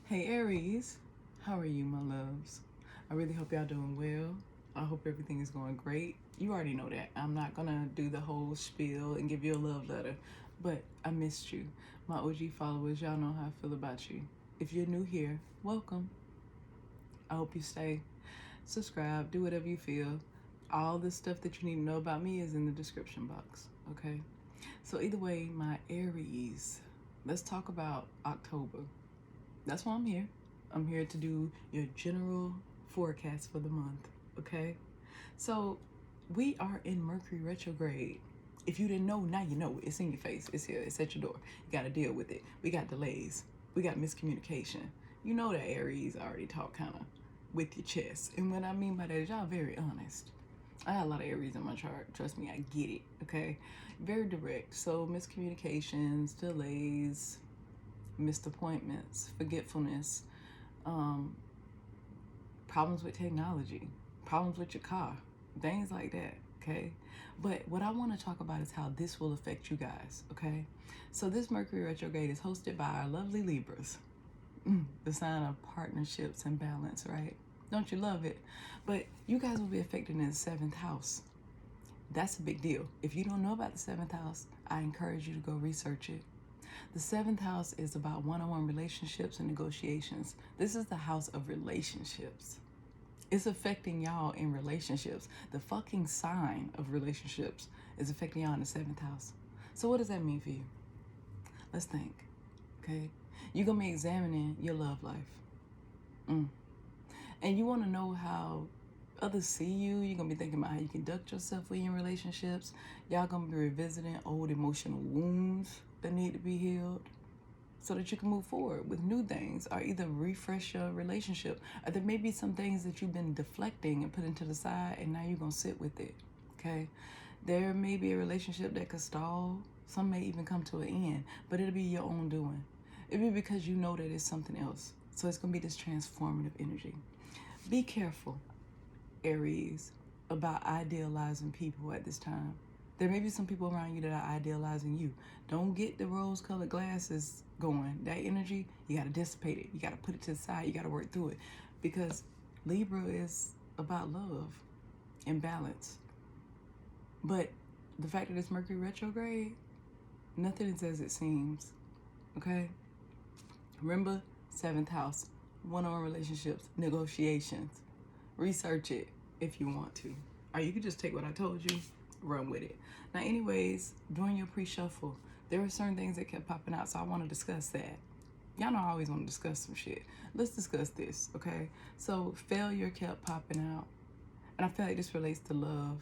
Hey Aries, how are you, my loves? I really hope y'all doing well. I hope everything is going great. You already know that. I'm not gonna do the whole spiel and give you a love letter, but I missed you. My OG followers, y'all know how I feel about you. If you're new here, welcome. I hope you stay. Subscribe, do whatever you feel. All the stuff that you need to know about me is in the description box, okay? So either way, my Aries, let's talk about October. That's why I'm here. I'm here to do your general forecast for the month, okay? So we are in Mercury Retrograde. If you didn't know, now you know. It's in your face. It's here. It's at your door. You got to deal with it. We got delays. We got miscommunication. You know that Aries already talk kind of with your chest. And what I mean by that is y'all very honest. I got a lot of Aries in my chart. Trust me, I get it, okay? Very direct. So miscommunications, delays, missed appointments, forgetfulness, problems with technology, problems with your car, things like that, okay? But what I want to talk about is how this will affect you guys, okay? So this Mercury retrograde is hosted by our lovely Libras, the sign of partnerships and balance, right? Don't you love it? But you guys will be affected in the 7th house. That's a big deal. If you don't know about the 7th house, I encourage you to go research it. The 7th house is about one-on-one relationships and negotiations. This is the house of relationships. It's affecting y'all in relationships. The fucking sign of relationships is affecting y'all in the 7th house. So what does that mean for you? Let's think, okay? You're going to be examining your love life. And you want to know how others see you. You're going to be thinking about how you conduct yourself when you're in relationships. Y'all going to be revisiting old emotional wounds that need to be healed so that you can move forward with new things, or either refresh your relationship, or there may be some things that you've been deflecting and putting to the side, and now you're going to sit with it, okay? There may be a relationship that could stall. Some may even come to an end, but it'll be your own doing. It'll be because you know that it's something else. So it's going to be this transformative energy. Be careful, Aries, about idealizing people at this time. There may be some people around you that are idealizing you. Don't get the rose-colored glasses going. That energy, you got to dissipate it. You got to put it to the side. You got to work through it. Because Libra is about love and balance. But the fact that it's Mercury retrograde, nothing is as it seems. Okay? Remember, 7th house, one-on-one relationships, negotiations. Research it if you want to. Or you can just take what I told you, run with it. Now, anyways, during your pre-shuffle, there were certain things that kept popping out, so I want to discuss that. Y'all know I always want to discuss some shit. Let's discuss this, okay? So failure kept popping out, and I feel like this relates to love.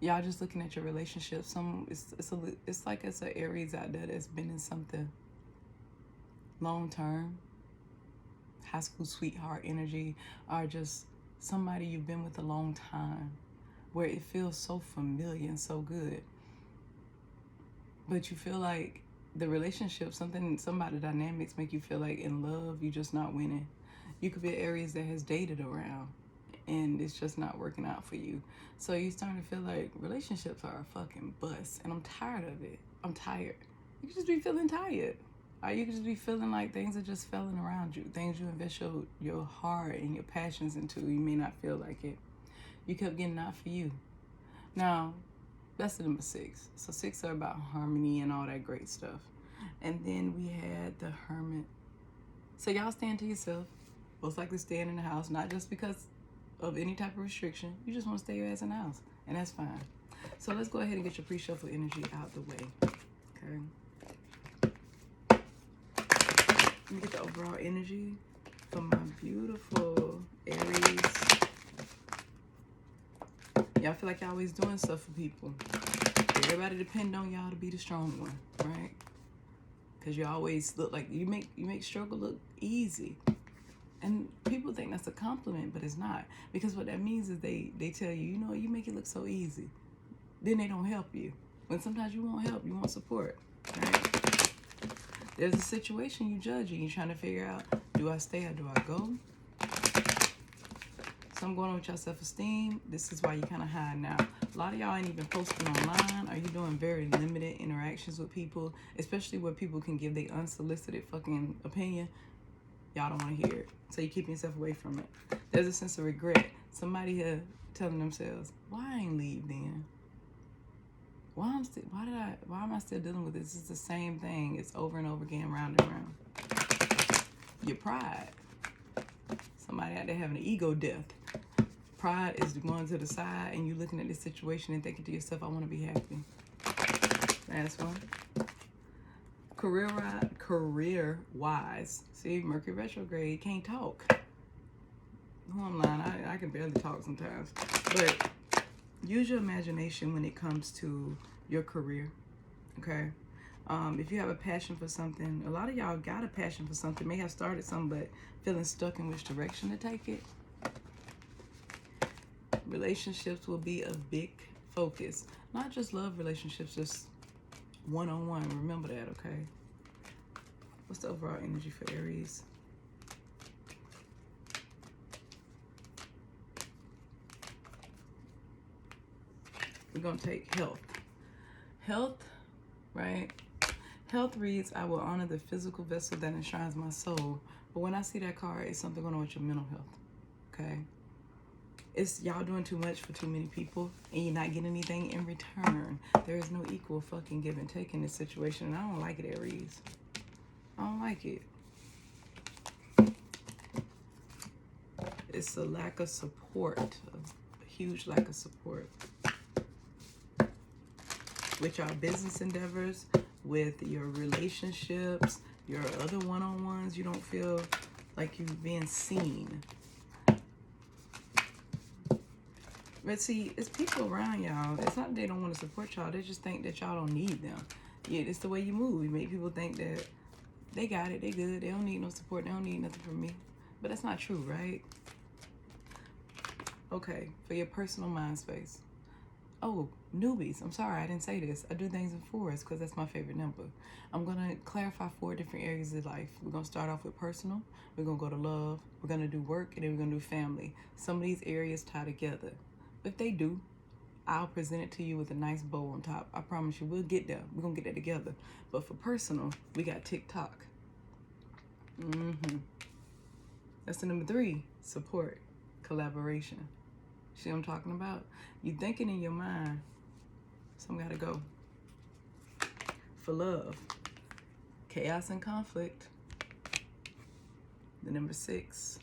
Y'all just looking at your relationship. It's like it's an Aries out there that's been in something long term, high school sweetheart energy, or just somebody you've been with a long time, where it feels so familiar and so good. But you feel like the relationship, somebody dynamics make you feel like in love, you're just not winning. You could be Aries that has dated around and it's just not working out for you. So you're starting to feel like relationships are a fucking bust, and I'm tired of it. I'm tired. You could just be feeling tired. Or you could just be feeling like things are just falling around you. Things you invest your heart and your passions into, you may not feel like it. You kept getting not for you. Now, that's the number 6. So 6 are about harmony and all that great stuff. And then we had the Hermit. So y'all stand to yourself. Most likely staying in the house, not just because of any type of restriction. You just want to stay your ass in the house, and that's fine. So let's go ahead and get your pre-shuffle energy out the way. Okay. Let me get the overall energy for my beautiful Aries. Y'all feel like y'all always doing stuff for people. Everybody depend on y'all to be the strong one, right? Because you always look like you make struggle look easy. And people think that's a compliment, but it's not. Because what that means is they tell you, you know, you make it look so easy. Then they don't help you. When sometimes you want help, you want support, right? There's a situation you judging. You're trying to figure out, do I stay or do I go? Something going on with your self-esteem. This is why you kind of hide now. A lot of y'all ain't even posting online. Are you doing very limited interactions with people, especially where people can give their unsolicited fucking opinion? y'all don't want to hear it. So you keep yourself away from it. There's a sense of regret. Somebody here telling themselves, why I ain't leave then? Why am I still dealing with this? It's the same thing. It's over and over again, round and round. Your pride. Somebody out there having an ego death. Pride is going to the side and you looking at this situation and thinking to yourself, I want to be happy. Last one. Career-wise. See, Mercury Retrograde, can't talk. Oh, I'm lying. I can barely talk sometimes. But use your imagination when it comes to your career, okay? If you have a passion for something, a lot of y'all got a passion for something, may have started something, but feeling stuck in which direction to take it. Relationships will be a big focus. Not just love relationships, just one-on-one. Remember that, okay? What's the overall energy for Aries? We're going to take health. Health, right? Health reads, I will honor the physical vessel that enshrines my soul. But when I see that card, it's something going on with your mental health, okay? It's y'all doing too much for too many people and you're not getting anything in return. There is no equal fucking give and take in this situation. And I don't like it, Aries. I don't like it. It's a lack of support, a huge lack of support. With your business endeavors, with your relationships, your other one-on-ones, you don't feel like you're being seen. But see, it's people around y'all. It's not that they don't want to support y'all. They just think that y'all don't need them. Yeah, it's the way you move. You make people think that they got it, they good, they don't need no support, they don't need nothing from me. But that's not true, right? Okay, for your personal mind space. Oh, newbies, I'm sorry, I didn't say this. I do things in fours because that's my favorite number. I'm going to clarify 4 different areas of life. We're going to start off with personal. We're going to go to love. We're going to do work. And then we're going to do family. Some of these areas tie together. If they do, I'll present it to you with a nice bow on top. I promise you, we'll get there. We're going to get that together. But for personal, we got TikTok. That's the number 3, support, collaboration. See what I'm talking about? You thinking in your mind, some gotta go. For love, chaos and conflict. The number 6,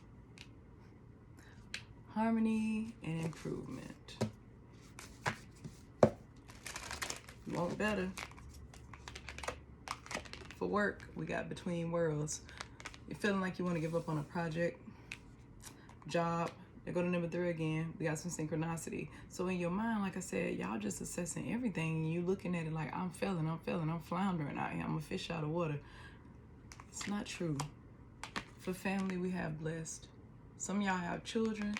harmony and improvement. You want better. For work, we got between worlds. You're feeling like you want to give up on a project, job. They go to number 3 again. We got some synchronicity. So in your mind, like I said, y'all just assessing everything. And you looking at it like, I'm failing, I'm floundering out here. I'm a fish out of water. It's not true. For family, we have blessed. Some of y'all have children.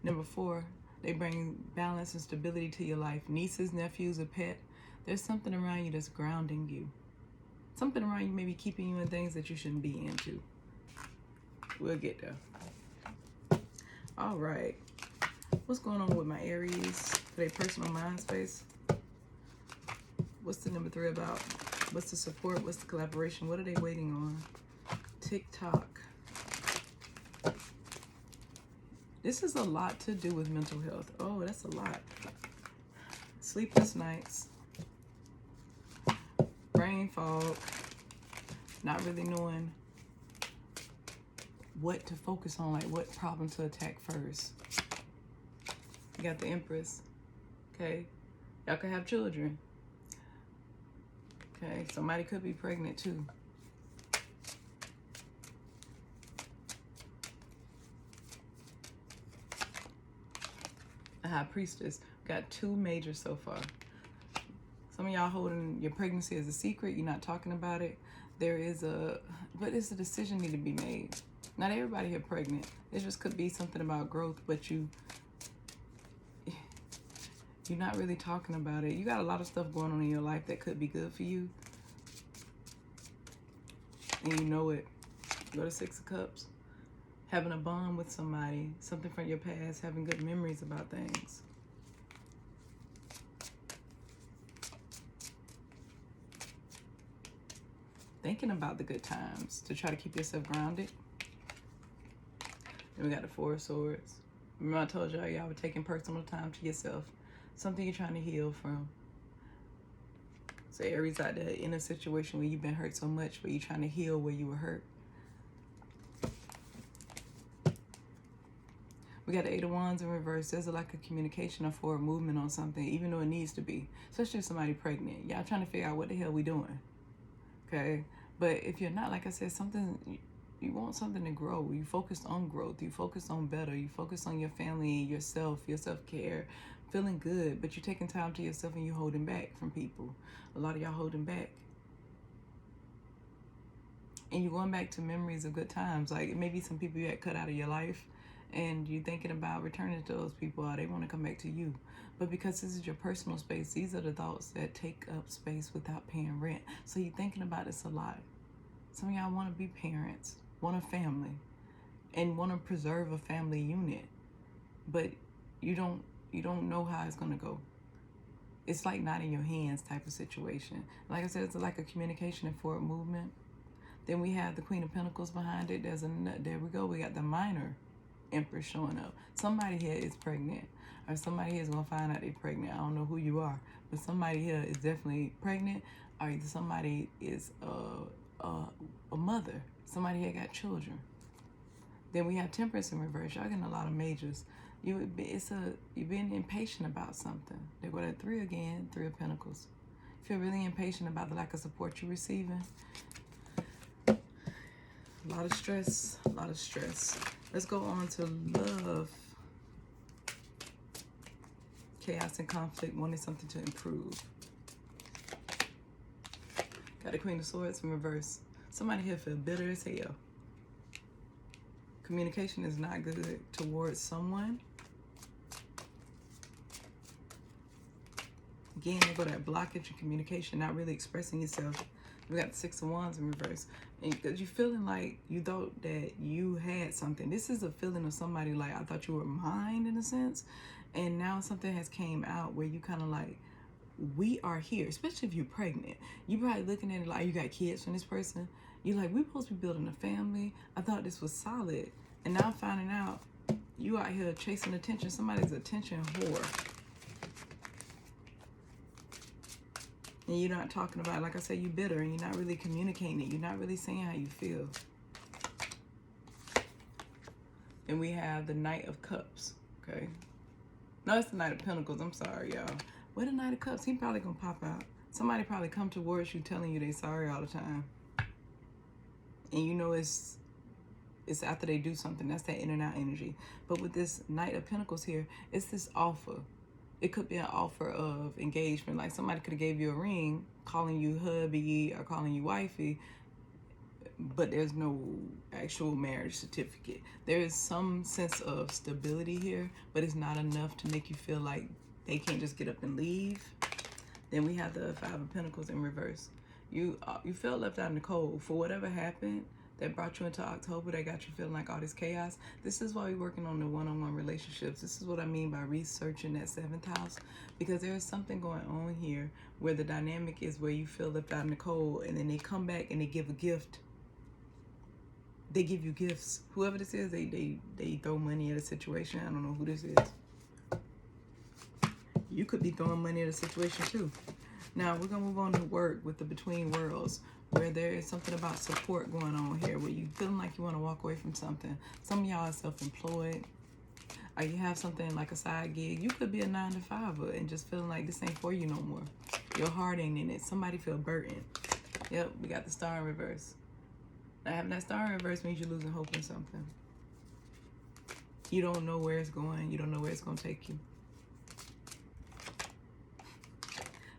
Number 4, they bring balance and stability to your life. Nieces, nephews, a pet. There's something around you that's grounding you. Something around you may be keeping you in things that you shouldn't be into. We'll get there. All right. What's going on with my Aries for their personal mind space? What's the number 3 about? What's the support? What's the collaboration? What are they waiting on? TikTok. This is a lot to do with mental health. Oh, that's a lot. Sleepless nights. Brain fog. Not really knowing what to focus on, like what problem to attack first. You got the Empress. Okay. Y'all could have children. Okay. Somebody could be pregnant too. The High Priestess. Got 2 majors so far. Some of y'all holding your pregnancy as a secret. You're not talking about it. There is but it's a decision need to be made. Not everybody here pregnant. It just could be something about growth, but you're not really talking about it. You got a lot of stuff going on in your life that could be good for you. And you know it. Go to 6 of Cups. Having a bond with somebody. Something from your past. Having good memories about things. thinking about the good times to try to keep yourself grounded. Then we got the Four of Swords. Remember I told y'all were taking personal time to yourself. Something you're trying to heal from. So Aries out there in a situation where you've been hurt so much, but you're trying to heal where you were hurt. We got the Eight of Wands in reverse. There's a lack of communication or forward movement on something, even though it needs to be. Especially if somebody pregnant. Y'all trying to figure out what the hell we doing. Okay? But if you're not, like I said, something, you want something to grow. You focus on growth. You focus on better. You focus on your family, yourself, your self-care, feeling good. But you're taking time to yourself and you're holding back from people. A lot of y'all holding back. And you're going back to memories of good times. Like maybe some people you had cut out of your life. And you're thinking about returning to those people, or they want to come back to you. But because this is your personal space, these are the thoughts that take up space without paying rent. So you're thinking about this a lot. Some of y'all want to be parents, want a family, and want to preserve a family unit. But you don't know how it's going to go. It's like not in your hands type of situation. Like I said, it's like a communication and forward movement. Then we have the Queen of Pentacles behind it. There we go. We got the Minor Empress showing up. Somebody here is pregnant, or somebody here is gonna find out they're pregnant. I don't know who you are, but somebody here is definitely pregnant, or either somebody is a mother. Somebody here got children. Then we have Temperance in reverse. Y'all getting a lot of majors. You've been impatient about something. They go to Three again, Three of Pentacles. You feel really impatient about the lack of support you're receiving. A lot of stress, a lot of stress. Let's go on to love. Chaos and conflict, wanting something to improve. Got the Queen of Swords in reverse. Somebody here feel bitter as hell. Communication is not good towards someone. Again, they go that blockage in communication, not really expressing yourself. We got the Six of Wands in reverse. And because you're feeling like you thought that you had something. This is a feeling of somebody like, I thought you were mine in a sense. And now something has came out where you kind of like, we are here. Especially if you're pregnant. You probably looking at it like, you got kids from this person. You're like, we're supposed to be building a family. I thought this was solid. And now I'm finding out you out here chasing attention. Somebody's attention whore. And you're not talking about it. Like I said, you're bitter and you're not really communicating it. You're not really saying how you feel. And we have the Knight of Cups, okay? No, it's the Knight of Pentacles. I'm sorry, y'all. Where the Knight of Cups? He probably gonna pop out. Somebody probably come towards you telling you they sorry all the time. And you know it's after they do something. That's that in and out energy. But with this Knight of Pentacles here, it's this offer. It could be an offer of engagement. Like somebody could have gave you a ring, calling you hubby or calling you wifey, but there's no actual marriage certificate. There is some sense of stability here, but it's not enough to make you feel like they can't just get up and leave. Then we have the Five of Pentacles in reverse. You felt left out in the cold for whatever happened that brought you into October, that got you feeling like all this chaos. This is why we're working on the one-on-one relationships. This is what I mean by researching that 7th house, because there is something going on here where the dynamic is where you feel left out in the cold, and then they come back and they give a gift. They give you gifts. Whoever this is, they throw money at a situation. I don't know who this is. You could be throwing money at a situation too. Now we're gonna move on to work with the Between Worlds, where there is something about support going on here, where you feeling like you want to walk away from something. Some of y'all are self-employed, or you have something like a side gig. You could be a 9-to-5er and just feeling like this ain't for you no more. Your heart ain't in it. Somebody feel burdened. Yep, we got the Star in reverse. Now having that Star in reverse means you're losing hope in something. You don't know where it's going. You don't know where it's going to take you.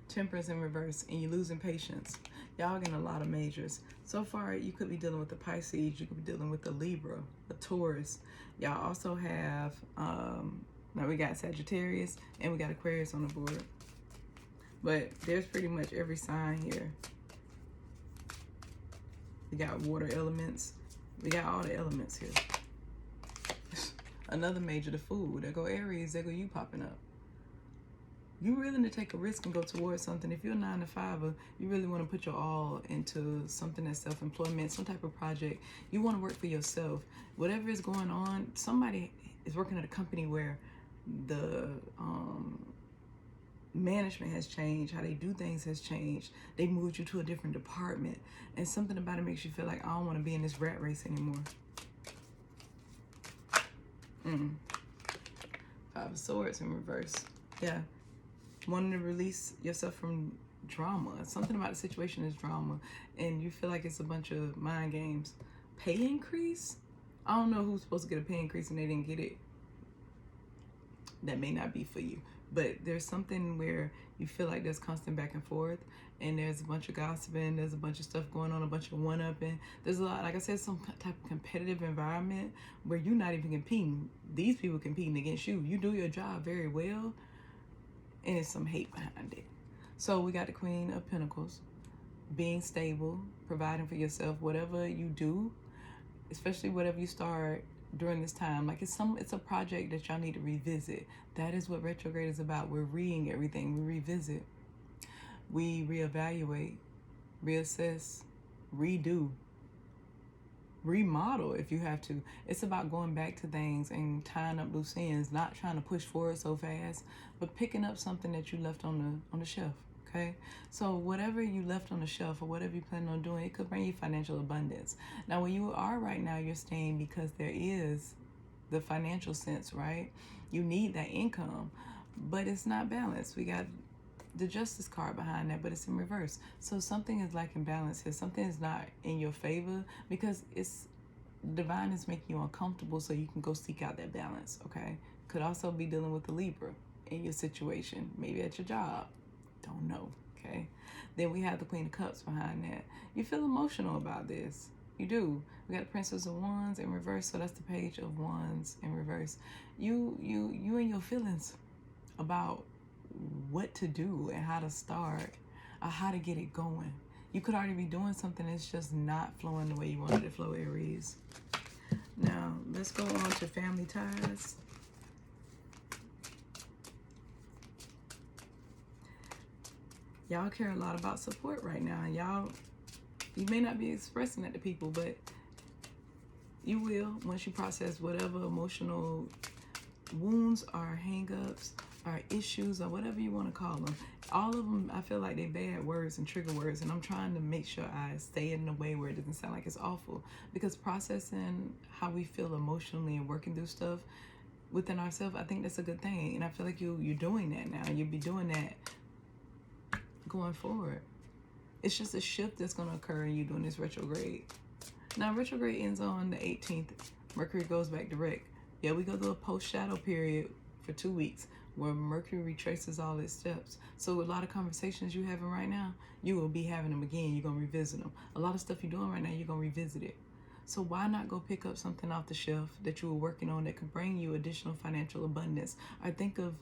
Temperance in reverse, and you're losing patience. Y'all getting a lot of majors. So far, you could be dealing with the Pisces. You could be dealing with the Libra, the Taurus. Y'all also have, now we got Sagittarius, and we got Aquarius on the board. But there's pretty much every sign here. We got water elements. We got all the elements here. Another major, the Fool. There go Aries. There go you popping up. you're willing to take a risk and go towards something. If you're a 9-to-5er, you really want to put your all into something that's self-employment, some type of project. You want to work for yourself. Whatever is going on, somebody is working at a company where the management has changed, how they do things has changed. They moved you to a different department, and something about it makes you feel like, I don't want to be in this rat race anymore. 5 of Swords in reverse. Yeah. Wanting to release yourself from drama. Something about the situation is drama, and you feel like it's a bunch of mind games. Pay increase? I don't know who's supposed to get a pay increase and they didn't get it. That may not be for you. But there's something where you feel like there's constant back and forth, and there's a bunch of gossiping, there's a bunch of stuff going on, a bunch of one-upping. There's a lot, like I said, some type of competitive environment where you're not even competing. These people competing against you. You do your job very well, and there's some hate behind it. So we got the Queen of Pentacles, being stable, providing for yourself, whatever you do, especially whatever you start during this time. Like it's a project that y'all need to revisit. That is what retrograde is about. We're reading everything. We revisit, we reevaluate, reassess, redo, remodel if you have to. It's about going back to things and tying up loose ends, not trying to push forward so fast, but picking up something that you left on the shelf. Okay, so whatever you left on the shelf or whatever you plan on doing, it could bring you financial abundance. Now, where you are right now, you're staying because there is the financial sense, right? You need that income, but it's not balanced. We got the Justice card behind that, but it's in reverse. So something is lacking balance here. Something is not in your favor because it's divine is making you uncomfortable, so you can go seek out that balance. Okay, could also be dealing with the Libra in your situation, maybe at your job. Don't know. Okay, then we have the Queen of Cups behind that. You feel emotional about this. You do. We got the Princess of Wands in reverse, so that's the Page of Wands in reverse. You and your feelings about what to do and how to start or how to get it going. You could already be doing something that's just not flowing the way you wanted it to flow, Aries. Now, let's go on to family ties. Y'all care a lot about support right now. You may not be expressing that to people, but you will once you process whatever emotional wounds or hang-ups or issues or whatever you want to call them. All of them, I feel like they're bad words and trigger words, and I'm trying to make sure I say it in a way where it doesn't sound like it's awful, because processing how we feel emotionally and working through stuff within ourselves, I think that's a good thing, and I feel like you're doing that now. You'll be doing that going forward. It's just a shift that's going to occur in you doing this retrograde. Now, retrograde ends on the 18th. Mercury goes back direct. Yeah, we go through a post-shadow period for 2 weeks where Mercury retraces all its steps. So a lot of conversations you're having right now, you will be having them again. You're going to revisit them. A lot of stuff you're doing right now, you're going to revisit it. So why not go pick up something off the shelf that you were working on that could bring you additional financial abundance? I think of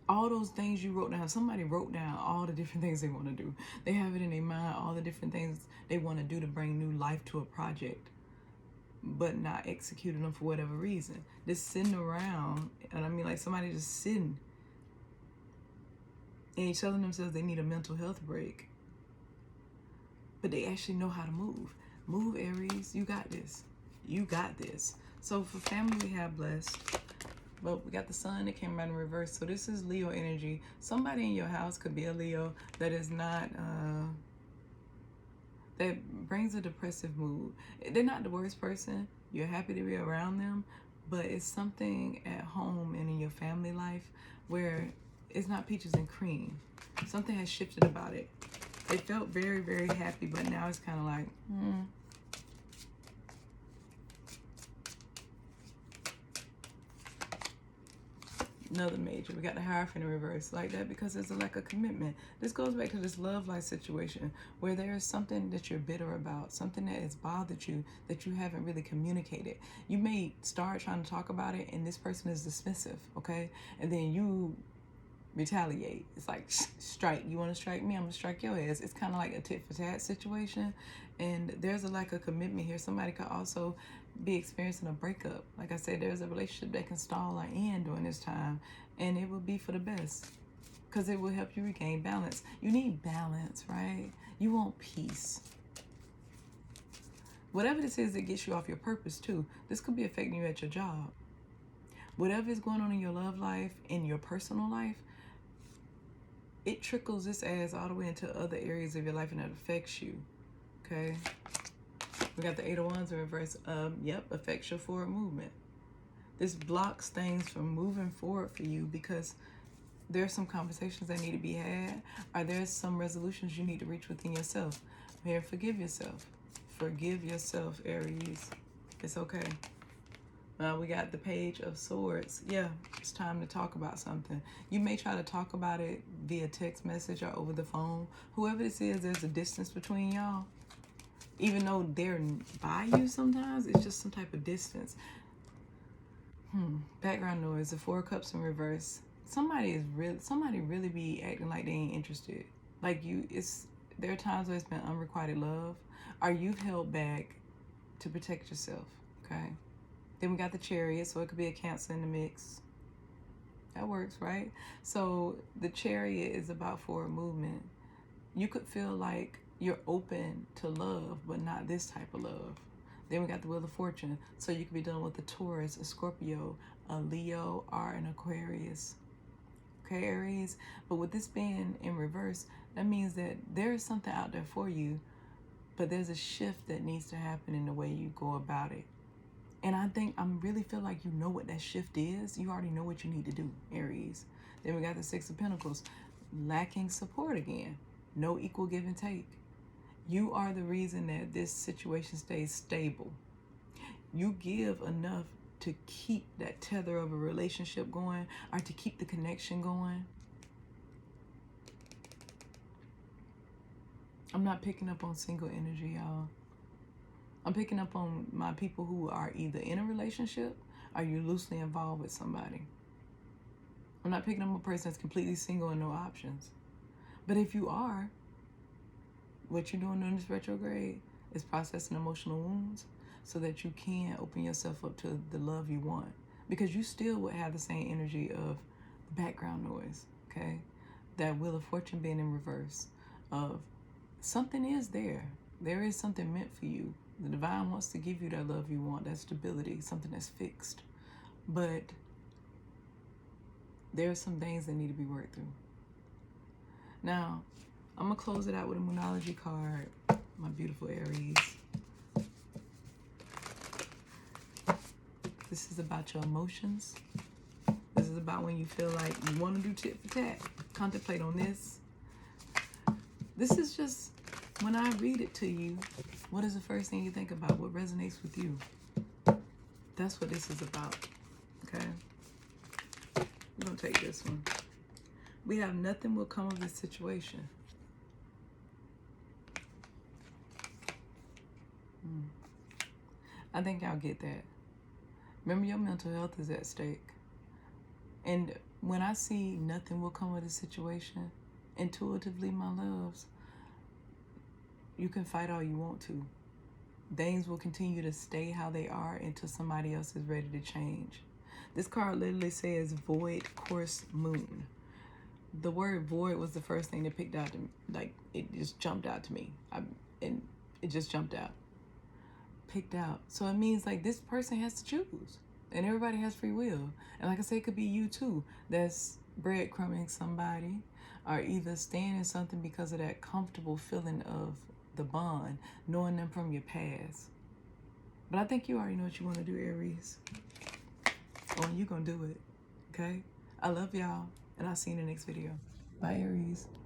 all those things you wrote down. Somebody wrote down all the different things they want to do. They have it in their mind, all the different things they want to do to bring new life to a project, but not executing them for whatever reason. Just sitting around, and I mean like somebody just sitting and telling themselves they need a mental health break, but they actually know how to move. Move, Aries. You got this. You got this. So for family, we have blessed. But we got the Sun that came out in reverse. So this is Leo energy. Somebody in your house could be a Leo that is not, that brings a depressive mood. They're not the worst person. You're happy to be around them. But it's something at home and in your family life where it's not peaches and cream. Something has shifted about it. They felt very, very happy, but now it's kind of like, Another major. We got the Hierophant in reverse like that because there's a lack of commitment. This goes back to this love life situation where there is something that you're bitter about, something that has bothered you that you haven't really communicated. You may start trying to talk about it and this person is dismissive, okay? And then you retaliate. It's like, strike. You want to strike me? I'm going to strike your ass. It's kind of like a tit for tat situation. And there's a lack of commitment here. Somebody could also be experiencing a breakup. Like I said, there's a relationship that can stall or end during this time, and it will be for the best. because it will help you regain balance. You need balance, right? You want peace. Whatever this is that gets you off your purpose too, this could be affecting you at your job. Whatever is going on in your love life, in your personal life, it trickles this ass all the way into other areas of your life and it affects you, okay? We got the Eight of Wands in reverse. Yep, affects your forward movement. This blocks things from moving forward for you because there's some conversations that need to be had, or there's some resolutions you need to reach within yourself. Here, forgive yourself. Forgive yourself, Aries. It's okay. Now we got the Page of Swords. Yeah, it's time to talk about something. You may try to talk about it via text message or over the phone. Whoever this is, there's a distance between y'all. Even though they're by you sometimes, it's just some type of distance. Background noise, the Four of Cups in reverse. Somebody really be acting like they ain't interested. Like there are times where it's been unrequited love. Or you've held back to protect yourself, okay? Then we got the Chariot, so it could be a Cancer in the mix. That works, right? So the Chariot is about forward movement. You could feel like you're open to love, but not this type of love. Then we got the Wheel of Fortune. So you could be dealing with a Taurus, a Scorpio, a Leo, or an Aquarius. Okay, Aries? But with this being in reverse, that means that there is something out there for you, but there's a shift that needs to happen in the way you go about it. And I really feel like you know what that shift is. You already know what you need to do, Aries. Then we got the Six of Pentacles. Lacking support again. No equal give and take. You are the reason that this situation stays stable. You give enough to keep that tether of a relationship going, or to keep the connection going. I'm not picking up on single energy, y'all. I'm picking up on my people who are either in a relationship or you're loosely involved with somebody. I'm not picking up a person that's completely single and no options. But if you are, what you're doing during this retrograde is processing emotional wounds so that you can open yourself up to the love you want. Because you still would have the same energy of background noise, okay? That Wheel of Fortune being in reverse, of something is there. There is something meant for you. The divine wants to give you that love you want, that stability, something that's fixed. But there are some things that need to be worked through. Now, I'm going to close it out with a Moonology card, my beautiful Aries. This is about your emotions. This is about when you feel like you want to do tit for tat. Contemplate on this. This is just, when I read it to you, what is the first thing you think about? What resonates with you? That's what this is about, okay? We're going to take this one. We have nothing will come of this situation. I think y'all get that. Remember, your mental health is at stake. And when I see nothing will come of this situation, intuitively, my loves, you can fight all you want to. Things will continue to stay how they are until somebody else is ready to change. This card literally says void course moon. The word void was the first thing that picked out to me. Like, it just jumped out to me. And it just jumped out. Picked out. So it means like this person has to choose. And everybody has free will. And like I said, it could be you too that's breadcrumbing somebody, or either staying in something because of that comfortable feeling of the bond, knowing them from your past. But I think you already know what you want to do, Aries. Oh, and you're going to do it. Okay? I love y'all. And I'll see you in the next video. Bye, Aries.